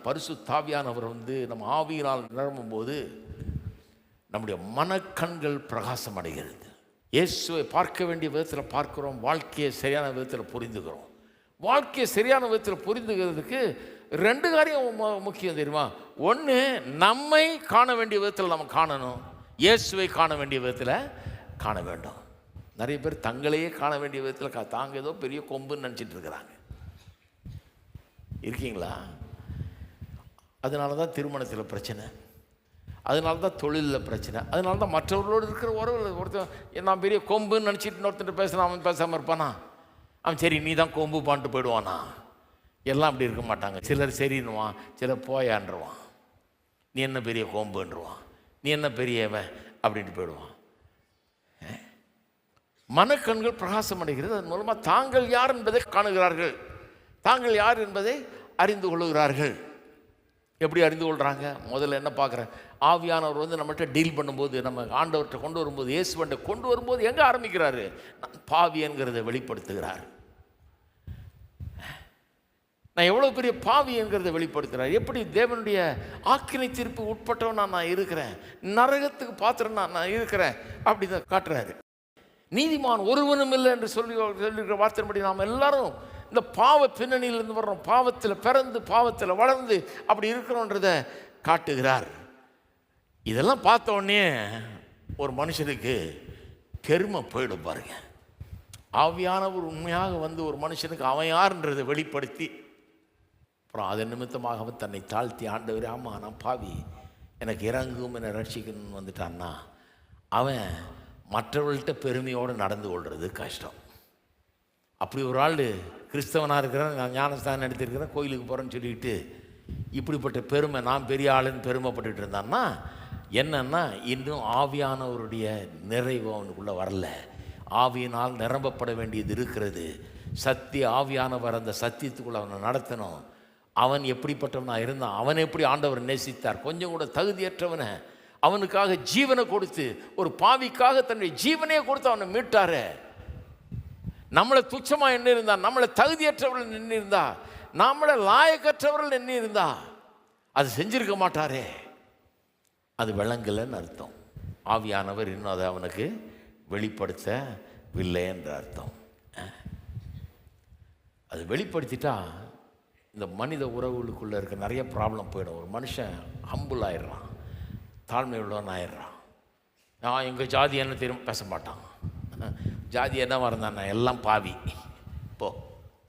பரிசுத்த ஆவியானவர் நம்ம ஆவியினால் நிரம்பும் போது நம்முடைய மனக்கண்கள் பிரகாசம் அடைகிறது. இயேசுவை பார்க்க வேண்டிய விதத்தில் பார்க்கிறோம், வாழ்க்கையை சரியான விதத்தில் புரிந்துக்கிறோம். வாழ்க்கையை சரியான விதத்தில் புரிந்துக்கிறதுக்கு 2 காரியம் முக்கியம் தெரியுமா? ஒன்று, நம்மை காண வேண்டிய விதத்தில் நம்ம காணணும், இயேசுவை காண வேண்டிய விதத்தில் காண வேண்டும். நிறைய பேர் தங்களையே காண வேண்டிய விதத்தில் தாங்க ஏதோ பெரிய கொம்புன்னு நினச்சிட்டு இருக்கிறாங்க. இருக்கீங்களா? அதனால தான் திருமணத்தில் பிரச்சனை, அதனால தான் தொழிலில் பிரச்சனை, அதனால தான் மற்றவர்களோடு இருக்கிற உறவில் ஒருத்தர் நான் பெரிய கொம்புன்னு நினச்சிட்டு இன்னொருத்தர் பேசுகிறான், அவன் பேசாமல் இருப்பானா? அவன் சரி நீ தான் கொம்பு பான்ட்டு போயிடுவானா? எல்லாம் அப்படி இருக்க மாட்டாங்க. சிலர் சரின்னுவான், சிலர் போயான்றுவான், நீ என்ன பெரிய கொம்புன்றுவான், நீ என்ன பெரியவன் அப்படின்ட்டு போயிடுவான். மனக்கண்கள் பிரகாசம் அடைகிறது. அதன் மூலமாக தாங்கள் யார் என்பதை காணுகிறார்கள், தாங்கள் யார் என்பதை அறிந்து கொள்ளுகிறார்கள். எப்படி அறிந்து கொள்கிறாங்க? முதல்ல என்ன பார்க்குறேன், ஆவியானவர் நம்மகிட்ட டீல் பண்ணும்போது, நம்ம ஆண்டவர்கிட்ட கொண்டு வரும்போது, இயேசுவன்ட்ட கொண்டு வரும்போது எங்கே ஆரம்பிக்கிறாரு? நான் பாவி என்கிறத வெளிப்படுத்துகிறார். நான் எவ்வளோ பெரிய பாவி என்கிறத வெளிப்படுத்துகிறார். எப்படி தேவனுடைய ஆக்கினை தீர்ப்பு உட்பட்டவன் நான் இருக்கிறேன், நரகத்துக்கு பாத்திரம் நான் இருக்கிறேன் அப்படி தான் காட்டுறாரு. நீதிமான் ஒருவனும் இல்லை என்று சொல்லியிருக்கிற வார்த்தைப்படி நாம் எல்லாரும் இந்த பாவ பின்னணியிலிருந்து வர்றோம், பாவத்தில் பிறந்து பாவத்தில் வளர்ந்து அப்படி இருக்கிறோன்றதை காட்டுகிறார். இதெல்லாம் பார்த்த உடனே ஒரு மனுஷனுக்கு பெருமை போயிடும் பாருங்க. ஆவியானவர் உண்மையாக ஒரு மனுஷனுக்கு அவன் யார்ன்றதை வெளிப்படுத்தி அப்புறம் அதன் நிமித்தமாக அவன் தன்னை தாழ்த்தி, ஆண்டவர் ஆமாம் நான் பாவி, எனக்கு இறங்கும் என்னை ரட்சிக்கணும்னு வந்துட்டான்னா அவன் மற்றவர்கள்ட்ட பெருமையோடு நடந்து கொள்வது கஷ்டம். அப்படி ஒரு ஆள் கிறிஸ்தவனாக இருக்கிறேன், நான் ஞானஸ்தானம் எடுத்திருக்கிறேன், கோயிலுக்கு போகிறேன்னு சொல்லிட்டு இப்படிப்பட்ட பெருமை, நான் பெரிய ஆளுன்னு பெருமைப்பட்டுட்டு இருந்தான்னா என்னன்னா இன்னும் ஆவியானவருடைய நிறைவு அவனுக்குள்ளே வரல. ஆவியினால் நிரம்பப்பட வேண்டியது இருக்கிறது. சத்திய ஆவியானவர் அந்த சத்தியத்துக்குள்ளே அவனை நடத்தணும். அவன் எப்படிப்பட்டவனாக இருந்தான், அவன் எப்படி ஆண்டவர் நேசித்தார், கொஞ்சம் கூட தகுதியற்றவனை அவனுக்காக ஜீவனை கொடுத்து, ஒரு பாவிக்காக தன்னுடைய ஜீவனையே கொடுத்து அவனை மீட்டாரு. நம்மளை துச்சமாக என்ன இருந்தா, நம்மளை தகுதியற்றவர்கள் என்ன இருந்தா, நம்மளை லாயக்கற்றவர்கள் என்ன இருந்தா அது செஞ்சிருக்க மாட்டாரே. அது விளங்கலைன்னு அர்த்தம். ஆவியானவர் இன்னும் அதை அவனுக்கு வெளிப்படுத்தவில்லை என்ற அர்த்தம். அது வெளிப்படுத்திட்டா இந்த மனித உறவுகளுக்குள்ளே இருக்க நிறைய ப்ராப்ளம் போயிடும். ஒரு மனுஷன் ஹம்பிள் ஆயிடுறான், தாழ்மை உள்ளவன் ஆயிடுறான். எங்கள் ஜாதி என்ன தெரியும் பேச மாட்டான், ஜாதி என்ன இருந்தான், எல்லாம் பாவி போ